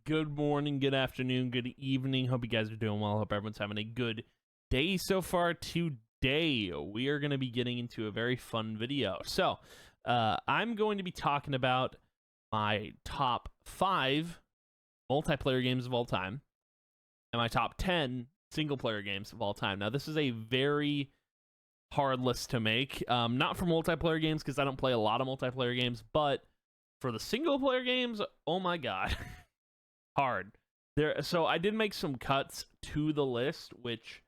Good morning, good afternoon, good evening. Hope you guys are doing well. Hope everyone's having a good day so far. Today, we are going to be getting into a very fun video. I'm going to be talking about my top 5 multiplayer games of all time and my top 10 single player games of all time. Now, this is a very hard list to make. Not for multiplayer games because I don't play a lot of multiplayer games, but for the single player games, oh my god. Hard. So I did make some cuts to the list, which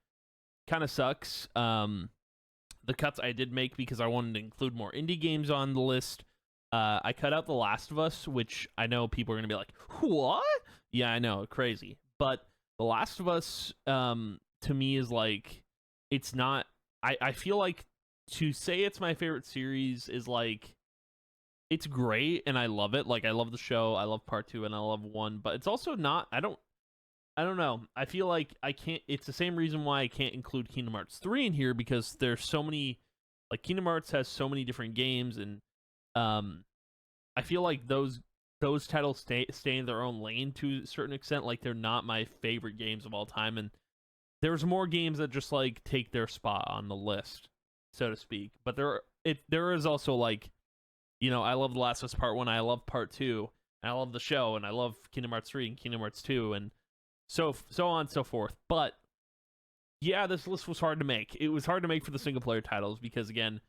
kind of sucks. The cuts I did make because I wanted to include more indie games on the list. I cut out The Last of Us, which I know people are going to be like, what? Yeah, I know, crazy. But The Last of Us, to me, is like, it's not, I feel like to say it's my favorite series is like, it's great and I love it. Like, I love the show, I love part 2 and I love 1, but it's also not, I don't know. I feel like I can't, it's the same reason why I can't include Kingdom Hearts 3 in here, because there's so many, like, Kingdom Hearts has so many different games, and I feel like those titles stay in their own lane to a certain extent. Like, they're not my favorite games of all time, and there's more games that just like take their spot on the list, so to speak. But there is also, like, you know, I love The Last of Us Part 1, I love Part 2, and I love the show, and I love Kingdom Hearts 3 and Kingdom Hearts 2, and so on and so forth. But yeah, this list was hard to make. It was hard to make for the single player titles because, again,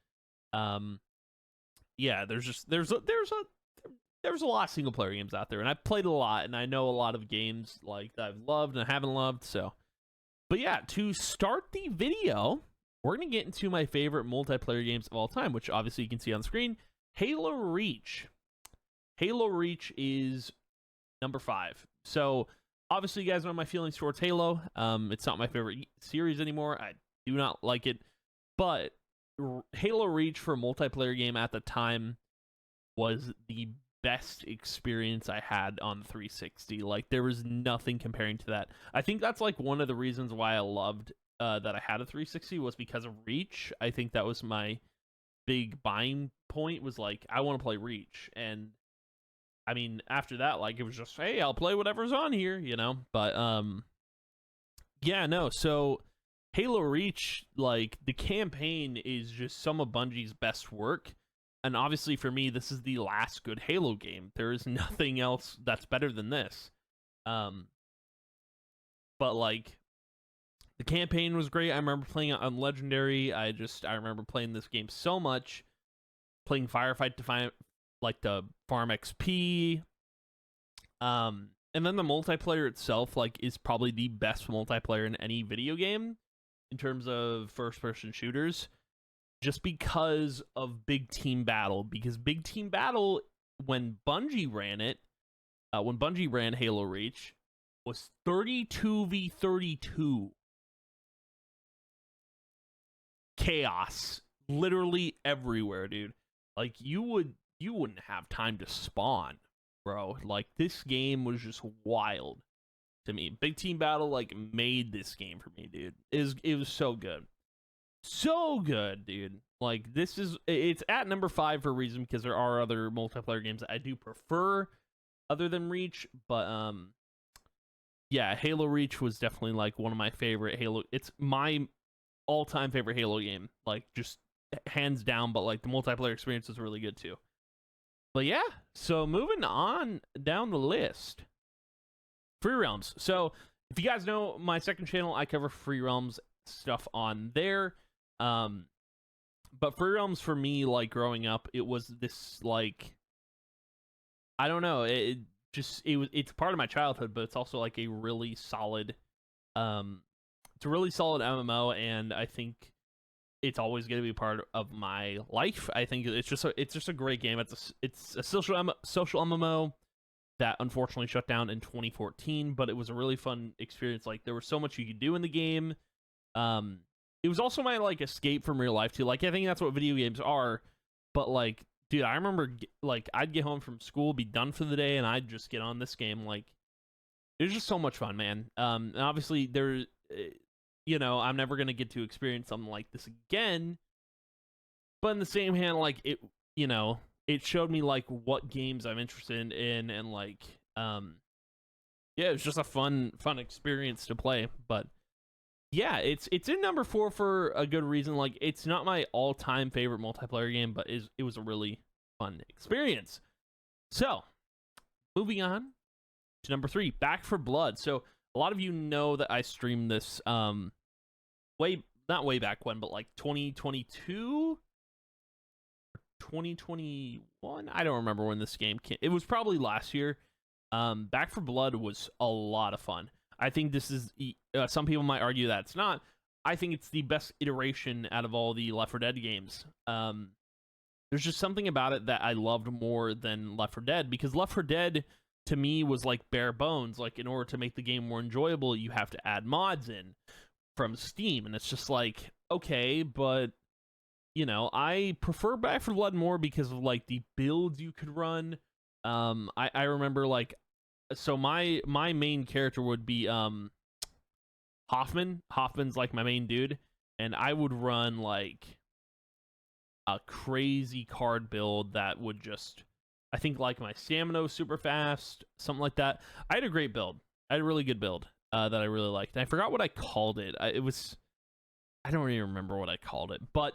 yeah, there's a lot of single player games out there, and I've played a lot, and I know a lot of games like that I've loved and I haven't loved. So, but yeah, to start the video, we're gonna get into my favorite multiplayer games of all time, which obviously you can see on the screen. Halo Reach. Halo Reach is number 5. So obviously you guys know my feelings towards Halo. It's not my favorite series anymore. I do not like it. But Halo Reach for a multiplayer game at the time was the best experience I had on 360. Like, there was nothing comparing to that. I think that's like one of the reasons why I loved that I had a 360 was because of Reach. I think that was my big buying point, was like, I want to play Reach. And I mean, after that, like, it was just, hey, I'll play whatever's on here, you know. But yeah, no, so Halo Reach, like, the campaign is just some of Bungie's best work, and obviously for me, this is the last good Halo game. There is nothing else that's better than this. But like, the campaign was great. I remember playing it on Legendary. I remember playing this game so much, playing Firefight to find, like, the farm XP. And then the multiplayer itself, like, is probably the best multiplayer in any video game in terms of first-person shooters, just because of Big Team Battle. Because Big Team Battle, when Bungie ran Halo Reach, was 32v32. Chaos literally everywhere, dude. Like, you wouldn't have time to spawn, bro. Like, this game was just wild to me. Big Team Battle, like, made this game for me, dude. It was so good. So good, dude. Like, it's at number 5 for a reason, because there are other multiplayer games that I do prefer other than Reach, but yeah, Halo Reach was definitely like one of my favorite Halo. It's my all-time favorite Halo game, like, just hands down. But like, the multiplayer experience was really good too. But yeah, so moving on down the list, Free Realms. So if you guys know my second channel, I cover Free Realms stuff on there. But Free Realms, for me, like, growing up, it was this, like, I don't know, it's part of my childhood, but it's also like a really solid it's a really solid MMO, and I think it's always going to be part of my life. I think it's just a great game. It's a social MMO that unfortunately shut down in 2014, but it was a really fun experience. Like, there was so much you could do in the game. It was also my, like, escape from real life too. Like, I think that's what video games are. But like, dude, I remember, like, I'd get home from school, be done for the day, and I'd just get on this game. Like, it was just so much fun, man. And obviously there, you know, I'm never gonna get to experience something like this again. But in the same hand, like, it, you know, it showed me, like, what games I'm interested in, and like, yeah, it was just a fun experience to play. But yeah, it's in number 4 for a good reason. Like, it's not my all-time favorite multiplayer game, but it was a really fun experience. So, moving on to number 3, Back 4 Blood. So, a lot of you know that I streamed this not way back when, but like 2022, 2021. I don't remember when this game came. It was probably last year. Back 4 Blood was a lot of fun. I think this is, some people might argue that it's not. I think it's the best iteration out of all the Left 4 Dead games. There's just something about it that I loved more than Left 4 Dead, because Left 4 Dead to me was like bare bones. Like, in order to make the game more enjoyable, you have to add mods in from Steam, and it's just like, okay, but you know, I prefer Back 4 Blood more because of like the builds you could run. I remember, like, so my main character would be Hoffman. Hoffman's like my main dude, and I would run like a crazy card build that would just, I think, like, my stamina was super fast, something like that. I had a great build. I had a really good build that I really liked. And I forgot what I called it. I don't even remember what I called it. But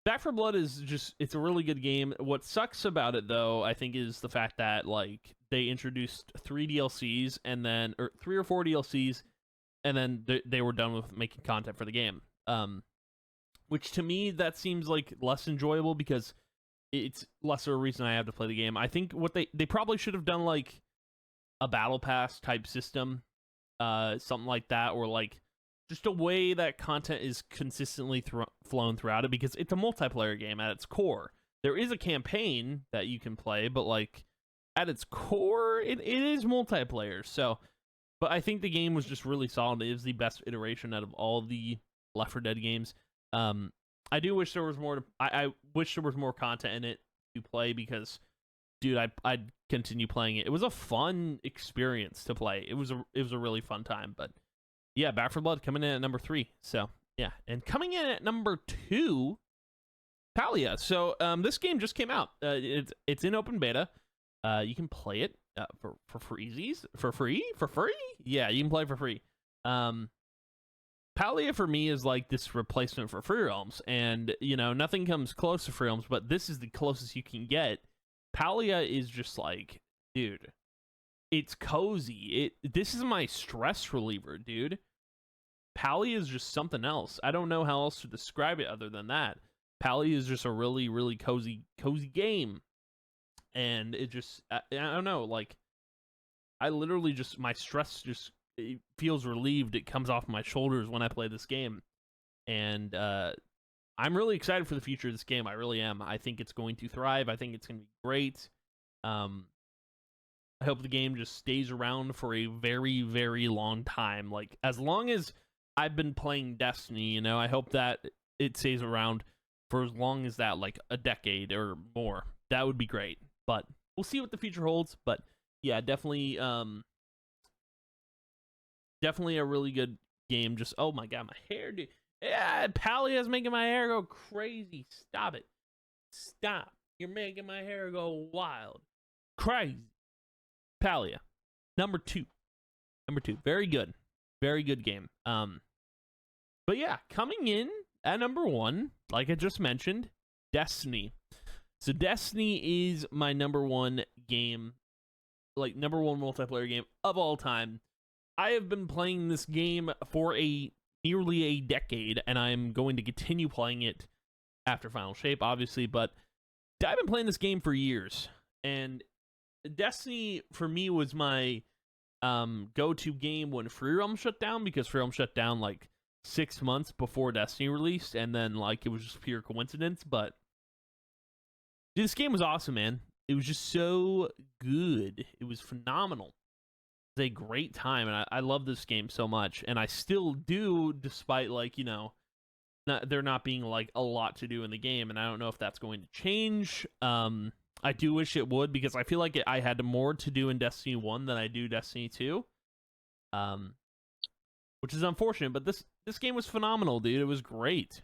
Back 4 Blood is just, it's a really good game. What sucks about it, though, I think, is the fact that, like, they introduced 3 DLCs and then, or 3 or 4 DLCs, and then they were done with making content for the game. Which to me, that seems like less enjoyable because it's lesser reason I have to play the game. I think what they probably should have done, like, a battle pass type system, something like that, or like just a way that content is consistently flown throughout it, because it's a multiplayer game at its core. There is a campaign that you can play, but like at its core, it is multiplayer. So, but I think the game was just really solid. It is the best iteration out of all the Left 4 Dead games. I do wish there was more. I wish there was more content in it to play, because, dude, I'd continue playing it. It was a fun experience to play. It was a really fun time. But yeah, Back 4 Blood coming in at number 3. So yeah, and coming in at number 2, Palia. So this game just came out. It's in open beta. You can play it for freezies, for free. Yeah, you can play for free. Palia for me is like this replacement for Free Realms, and you know, nothing comes close to Free Realms, but this is the closest you can get. Palia is just like, dude, it's cozy. This is my stress reliever, dude. Palia is just something else. I don't know how else to describe it other than that. Palia is just a really, really cozy game, and it just, I don't know, like, I literally just, my stress just, it feels relieved. It comes off my shoulders when I play this game, and I'm really excited for the future of this game. I really am. I think it's going to thrive. I think it's going to be great. I hope the game just stays around for a very, very long time. Like, as long as I've been playing Destiny, you know, I hope that it stays around for as long as that, like a decade or more. That would be great. But we'll see what the future holds. But yeah, definitely a really good game. Just, oh my god, my hair, dude. Yeah, Palia's making my hair go crazy. Stop it. Stop. You're making my hair go wild. Crazy. Palia. Number 2. Very good. Very good game. But yeah, coming in at number 1, like I just mentioned, Destiny. So Destiny is my number 1 game, like number 1 multiplayer game of all time. I have been playing this game for nearly a decade, and I'm going to continue playing it after Final Shape, obviously, but I've been playing this game for years, and Destiny, for me, was my go-to game when Free Realm shut down, because Free Realm shut down, like, 6 months before Destiny released, and then, like, it was just pure coincidence, but dude, this game was awesome, man. It was just so good. It was phenomenal. A great time, and I love this game so much, and I still do, despite, like, you know, there not being like a lot to do in the game, and I don't know if that's going to change. I do wish it would, because I feel like I had more to do in Destiny 1 than I do Destiny 2, which is unfortunate, but this game was phenomenal, dude. It was great.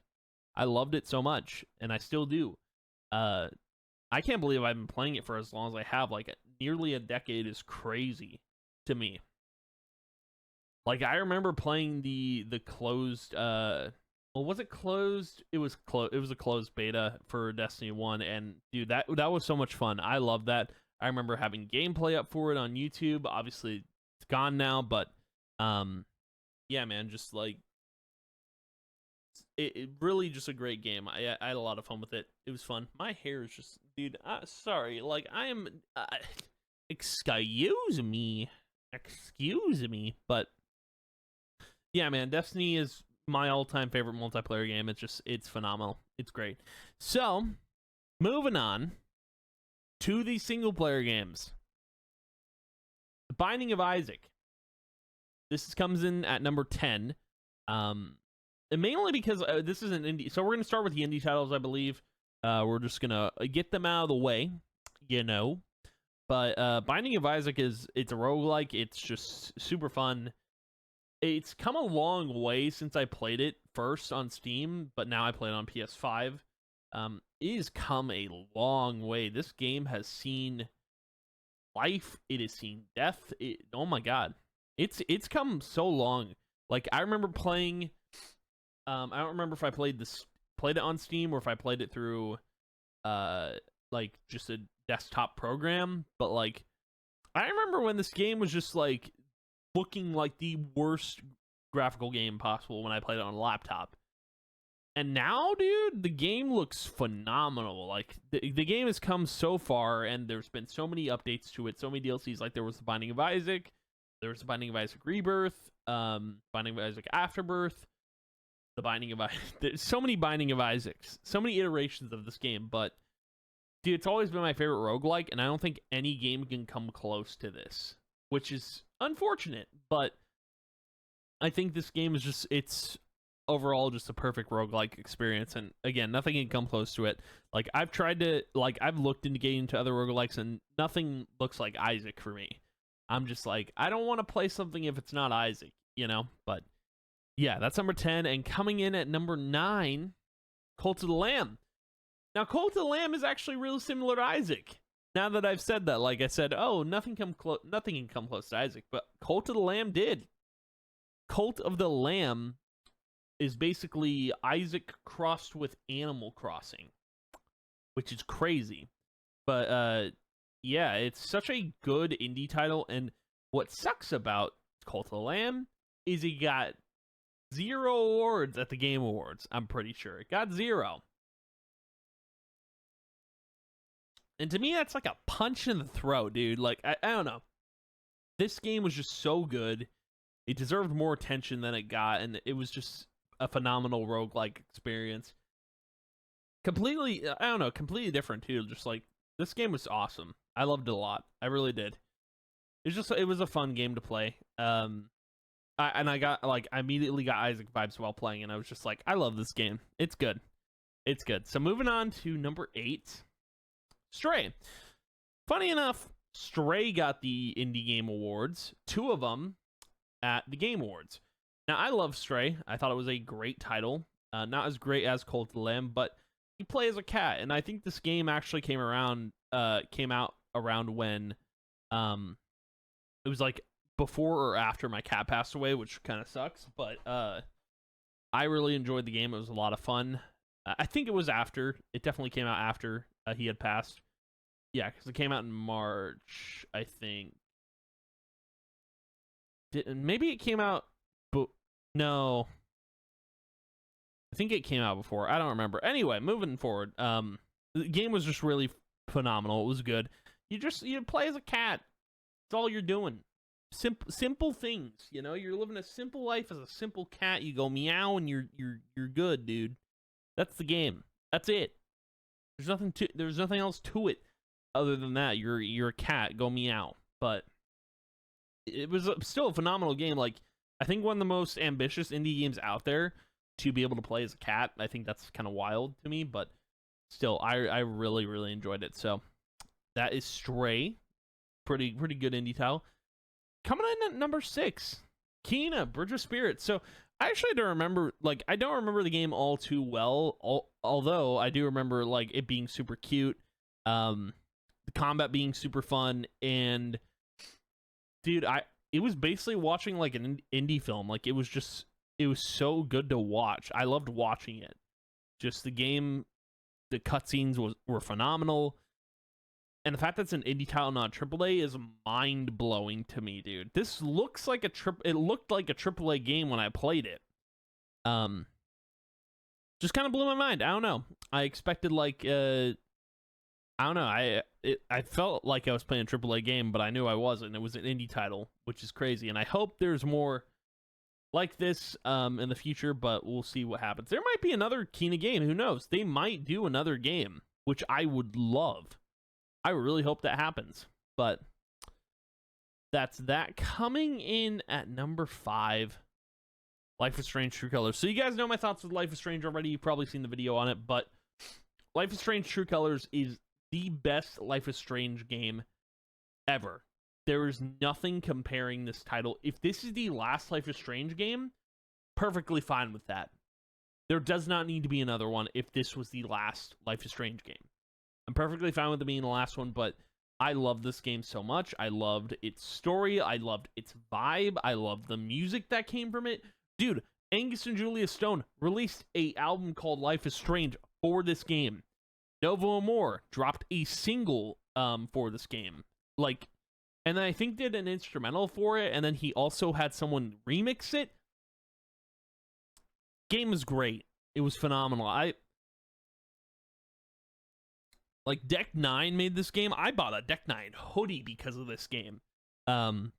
I loved it so much, and I still do. I can't believe I've been playing it for as long as I have. Like, nearly a decade is crazy to me. Like I remember playing the closed well, was it closed? It was closed. It was a closed beta for Destiny 1, and dude, that was so much fun. I love that. I remember having gameplay up for it on YouTube. Obviously, it's gone now, but yeah, man, just like it really just a great game. I had a lot of fun with it. It was fun. My hair is just, dude. Sorry, like I am. Excuse me, but yeah, man, Destiny is my all-time favorite multiplayer game. It's phenomenal. It's great. So, moving on to the single-player games. The Binding of Isaac. This comes in at number 10. And mainly because this is an indie. So we're going to start with the indie titles, I believe. We're just going to get them out of the way, you know. But Binding of Isaac it's a roguelike. It's just super fun. It's come a long way since I played it first on Steam, but now I play it on PS5. It has come a long way. This game has seen life. It has seen death. Oh my god, it's come so long. Like I remember playing. I don't remember if I played it on Steam or if I played it through, like just a desktop program. But like, I remember when this game was just like looking like the worst graphical game possible when I played it on a laptop. And now, dude, the game looks phenomenal. Like, the game has come so far, and there's been so many updates to it, so many DLCs. Like, there was the Binding of Isaac, there was the Binding of Isaac Rebirth, Binding of Isaac Afterbirth, the Binding of Isaac. There's so many Binding of Isaacs, so many iterations of this game, but, dude, it's always been my favorite roguelike, and I don't think any game can come close to this, which is unfortunate, but I think this game is it's overall just a perfect roguelike experience. And again, nothing can come close to it. Like I've looked into getting into other roguelikes and nothing looks like Isaac for me. I'm just like, I don't want to play something if it's not Isaac, you know? But yeah, that's number 10. And coming in at number 9, Cult of the Lamb. Now, Cult of the Lamb is actually really similar to Isaac. Now that I've said that, like I said, oh, nothing can come close to Isaac, but Cult of the Lamb did. Cult of the Lamb is basically Isaac crossed with Animal Crossing, which is crazy. But yeah, it's such a good indie title, and what sucks about Cult of the Lamb is it got 0 awards at the Game Awards. I'm pretty sure it got 0. And to me, that's like a punch in the throat, dude. Like, I don't know. This game was just so good. It deserved more attention than it got, and it was just a phenomenal roguelike experience. Completely different, too. Just like, this game was awesome. I loved it a lot. I really did. It was a fun game to play. I immediately got Isaac vibes while playing, and I was just like, I love this game. It's good. It's good. So moving on to number 8. Stray. Funny enough, Stray got the Indie Game Awards, 2 of them at the Game Awards. Now, I love Stray. I thought it was a great title. Not as great as Cult of the Lamb, but you play as a cat, and I think this game actually came out around when it was like before or after my cat passed away, which kind of sucks, but I really enjoyed the game. It was a lot of fun. I think it was after. It definitely came out after he had passed. Yeah, because it came out in March, I think. Maybe it came out, but no. I think it came out before. I don't remember. Anyway, moving forward. The game was just really phenomenal. It was good. You play as a cat. That's all you're doing. Simple things, you know. You're living a simple life as a simple cat. You go meow and you're good, dude. That's the game. That's it. There's nothing else to it other than that. You're a cat. Go meow. But it was still a phenomenal game. Like, I think one of the most ambitious indie games out there to be able to play as a cat. I think that's kind of wild to me, but still, I really, really enjoyed it. So that is Stray. Pretty good indie title. Coming in at number 6, Kena, Bridge of Spirits. So I actually don't remember, I don't remember the game all too well, although I do remember, it being super cute, the combat being super fun, and, dude, it was basically watching like an indie film. Like it was so good to watch. I loved watching it. Just the game, the cutscenes were phenomenal. And the fact that it's an indie title, not AAA, is mind blowing to me, dude. This looks like it looked like a AAA game when I played it. Just kind of blew my mind. I don't know. I expected like I don't know. I felt like I was playing a AAA game, but I knew I wasn't. It was an indie title, which is crazy. And I hope there's more like this in the future, but we'll see what happens. There might be another Kena game. Who knows? They might do another game, which I would love. I really hope that happens. But that's that. Coming in at number 5, Life is Strange True Colors. So you guys know my thoughts with Life is Strange already. You've probably seen the video on it, but Life is Strange True Colors is the best Life is Strange game ever. There is nothing comparing this title. If this is the last Life is Strange game, perfectly fine with that. There does not need to be another one if this was the last Life is Strange game. I'm perfectly fine with it being the last one, but I love this game so much. I loved its story. I loved its vibe. I loved the music that came from it. Dude, Angus and Julia Stone released an album called Life is Strange for this game. Novo Amor dropped a single for this game. Like, and then I think did an instrumental for it, and then he also had someone remix it. Game was great. It was phenomenal. Like, Deck 9 made this game. I bought a Deck 9 hoodie because of this game on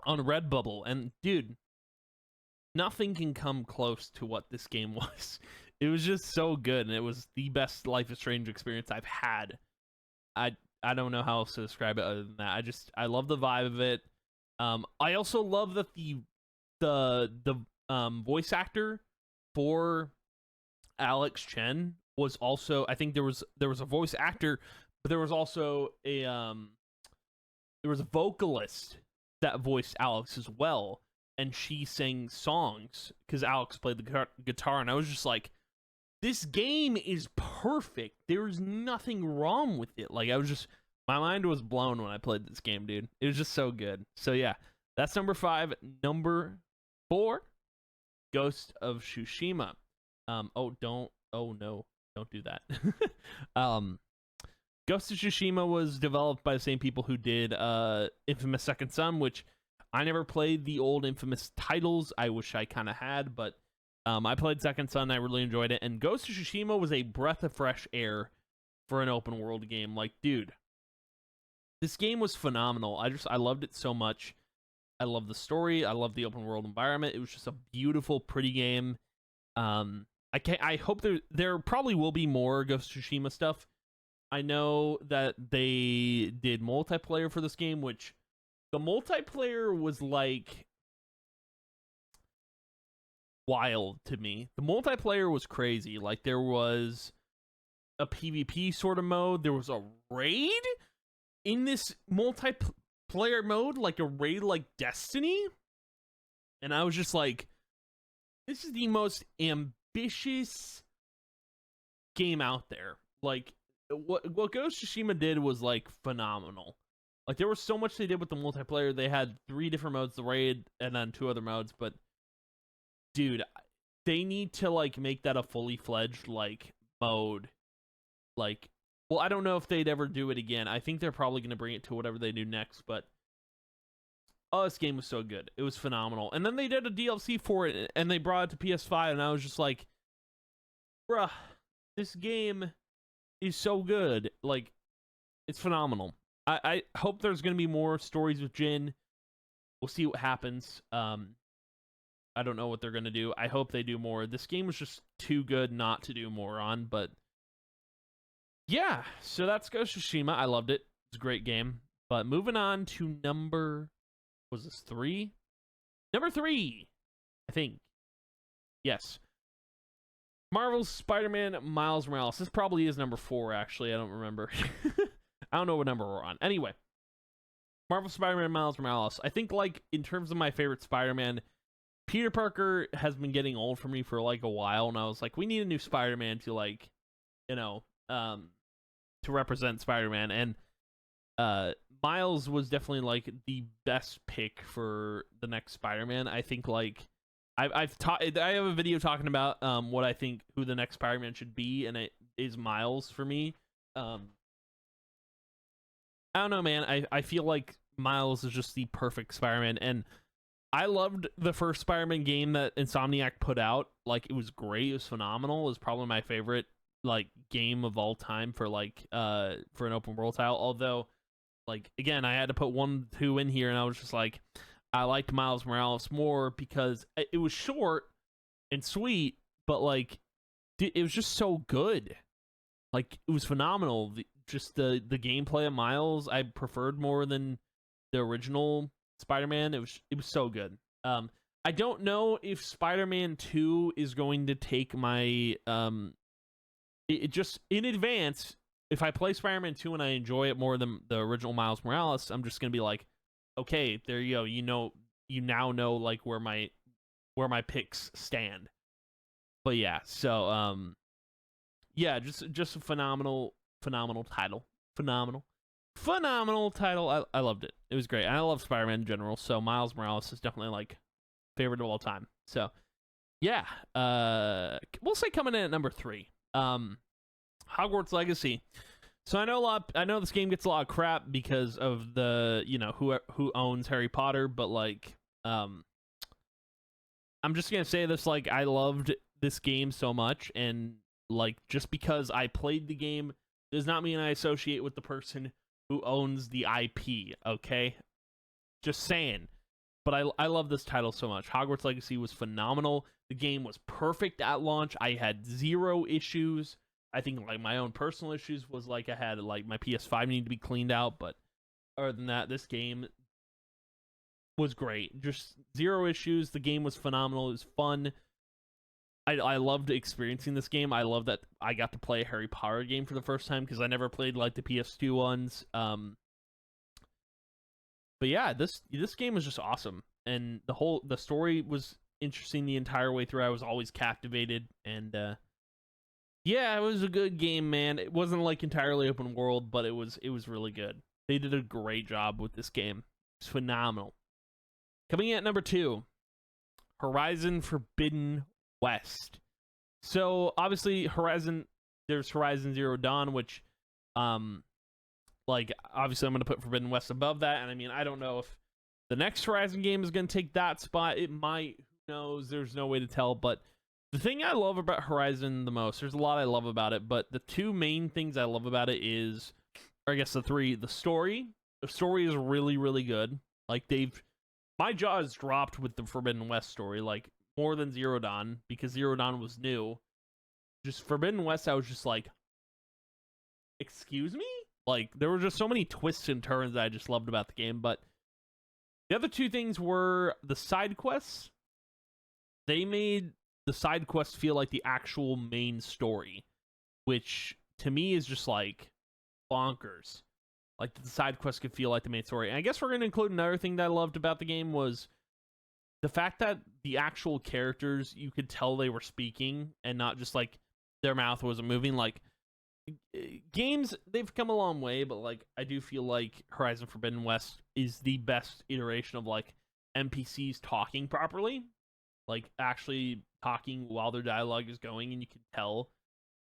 Redbubble. And, dude, nothing can come close to what this game was. It was just so good, and it was the best Life is Strange experience I've had. I don't know how else to describe it other than that. I love the vibe of it. I also love that the voice actor for Alex Chen was also, I think there was a voice actor, but there was also a vocalist that voiced Alex as well, and she sang songs because Alex played the guitar, and I was just like, this game is perfect. There's nothing wrong with it. Like, my mind was blown when I played this game, dude. It was just so good. So yeah, that's number 5. Number 4, Ghost of Tsushima. Don't do that. Ghost of Tsushima was developed by the same people who did Infamous Second Son, which I never played the old Infamous titles. I wish I kind of had, but I played Second Son. I really enjoyed it. And Ghost of Tsushima was a breath of fresh air for an open world game. Like, dude, this game was phenomenal. I loved it so much. I love the story. I love the open world environment. It was just a beautiful, pretty game. I hope there probably will be more Ghost of Tsushima stuff. I know that they did multiplayer for this game, which the multiplayer was like wild to me. The multiplayer was crazy. Like, there was a PvP sort of mode. There was a raid in this multiplayer mode, like a raid like Destiny. And I was just like, this is the most ambitious game out there. Like, what Ghost of Tsushima did was like phenomenal. Like, there was so much they did with the multiplayer. They had 3 different modes, the raid, and then 2 other modes. But dude, they need to like make that a fully fledged like mode. Like, well, I don't know if they'd ever do it again. I think they're probably going to bring it to whatever they do next. But oh, this game was so good. It was phenomenal. And then they did a DLC for it, and they brought it to PS5, and I was just like, bruh, this game is so good. Like, it's phenomenal. I hope there's going to be more stories with Jin. We'll see what happens. I don't know what they're going to do. I hope they do more. This game was just too good not to do more on, but yeah, so that's Ghost of Tsushima. I loved it. It's a great game. But moving on to number 3? Number 3, I think. Yes. Marvel's Spider-Man Miles Morales. This probably is number 4, actually. I don't remember. I don't know what number we're on. Anyway, Marvel Spider-Man Miles Morales. I think, like, in terms of my favorite Spider-Man, Peter Parker has been getting old for me for, like, a while, and I was like, we need a new Spider-Man to, like, you know, to represent Spider-Man. And Miles was definitely like the best pick for the next Spider-Man. I think like I have a video talking about what I think who the next Spider-Man should be, and it is Miles for me. I don't know, man. I feel like Miles is just the perfect Spider-Man, and I loved the first Spider-Man game that Insomniac put out. Like, it was great. It was phenomenal. It was probably my favorite like game of all time for like for an open world title. Although, like, again, I had to put 1, 2 in here, and I was just like, I liked Miles Morales more because it was short and sweet, but like, it was just so good. Like, it was phenomenal. Just the gameplay of Miles I preferred more than the original Spider-Man. It was so good. I don't know if Spider-Man 2 is going to take my it just in advance. If I play Spider-Man 2 and I enjoy it more than the original Miles Morales, I'm just gonna be like, okay, there you go. You now know like where my picks stand. But yeah, so yeah, just a phenomenal title. Phenomenal title. I loved it. It was great. I love Spider-Man in general, so Miles Morales is definitely like favorite of all time. So yeah, we'll say coming in at number 3. Hogwarts Legacy. So I know this game gets a lot of crap because of the, who owns Harry Potter, but like I'm just gonna say this, like, I loved this game so much, and like, just because I played the game does not mean I associate with the person who owns the IP, okay? Just saying. But I love this title so much. Hogwarts Legacy was phenomenal. The game was perfect at launch. I had 0 issues. I think like my own personal issues was like I had like my PS5 needed to be cleaned out, but other than that, this game was great. Just 0 issues. The game was phenomenal. It was fun. I loved experiencing this game. I love that I got to play a Harry Potter game for the first time because I never played like the PS2 ones. But yeah, this game was just awesome, and the story was interesting the entire way through. I was always captivated, and yeah, it was a good game, man. It wasn't like entirely open world, but it was really good. They did a great job with this game. It's phenomenal. Coming in at number 2, Horizon Forbidden West. So obviously there's Horizon Zero Dawn, which like, obviously I'm going to put Forbidden West above that, and I mean, I don't know if the next Horizon game is going to take that spot. It might. Who knows? There's no way to tell. But the thing I love about Horizon the most, there's a lot I love about it, but the 2 main things I love about it is, or I guess the 3, the story. The story is really, really good. Like, my jaw is dropped with the Forbidden West story, like, more than Zero Dawn, because Zero Dawn was new. Just Forbidden West, I was just like, excuse me? Like, there were just so many twists and turns that I just loved about the game. But the other 2 things were the side quests. They made the side quests feel like the actual main story, which to me is just like bonkers. Like, the side quests could feel like the main story. And I guess we're going to include another thing that I loved about the game was the fact that the actual characters, you could tell they were speaking and not just like their mouth wasn't moving. Like, games, they've come a long way, but like, I do feel like Horizon Forbidden West is the best iteration of like NPCs talking properly, like actually talking while their dialogue is going, and you can tell,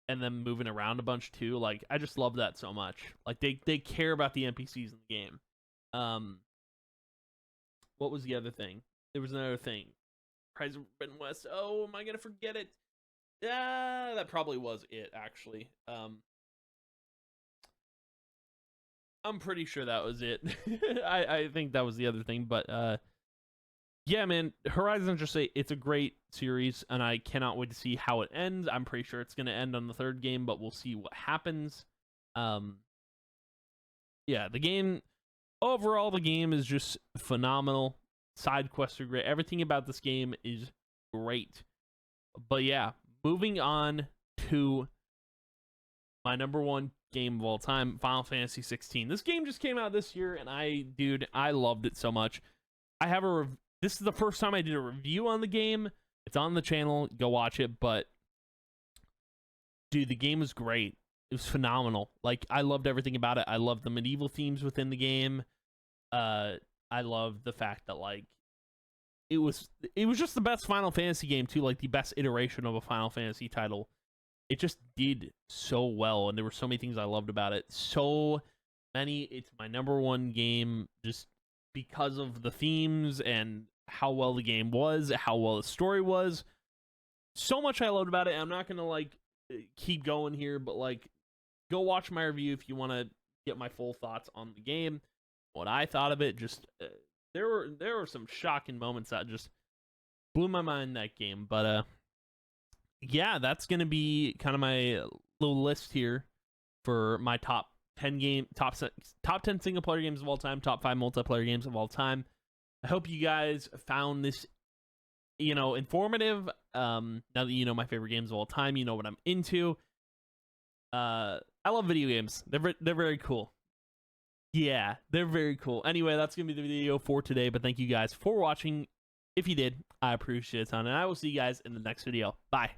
and then moving around a bunch too. Like, I just love that so much. Like, they care about the NPCs in the game. What was the other thing? There was another thing. Horizon Forbidden West. Oh, am I gonna forget it? Yeah, that probably was it, actually. I'm pretty sure that was it. I think that was the other thing, but yeah, man, Horizon, it's a great series, and I cannot wait to see how it ends. I'm pretty sure it's gonna end on the 3rd game, but we'll see what happens. Yeah, the game overall, the game is just phenomenal. Side quests are great. Everything about this game is great. But yeah, moving on to my number 1 game of all time, Final Fantasy 16. This game just came out this year, and I loved it so much. This is the first time I did a review on the game. It's on the channel. Go watch it. But dude, the game is great. It was phenomenal. Like, I loved everything about it. I loved the medieval themes within the game. I loved the fact that, like, it was just the best Final Fantasy game too, like the best iteration of a Final Fantasy title. It just did so well, and there were so many things I loved about it. So many. It's my number one game just because of the themes and how well the game was, how well the story was. So much I loved about it. I'm not gonna like keep going here, but like, go watch my review if you want to get my full thoughts on the game, what I thought of it. Just there were some shocking moments that just blew my mind, that game. But yeah, that's gonna be kind of my little list here for my top 10 single player games of all time, top 5 multiplayer games of all time. I hope you guys found this, informative. Now that you know my favorite games of all time, you know what I'm into. I love video games. They're very cool. Yeah, they're very cool. Anyway, that's gonna be the video for today. But thank you guys for watching. If you did, I appreciate it a ton, and I will see you guys in the next video. Bye.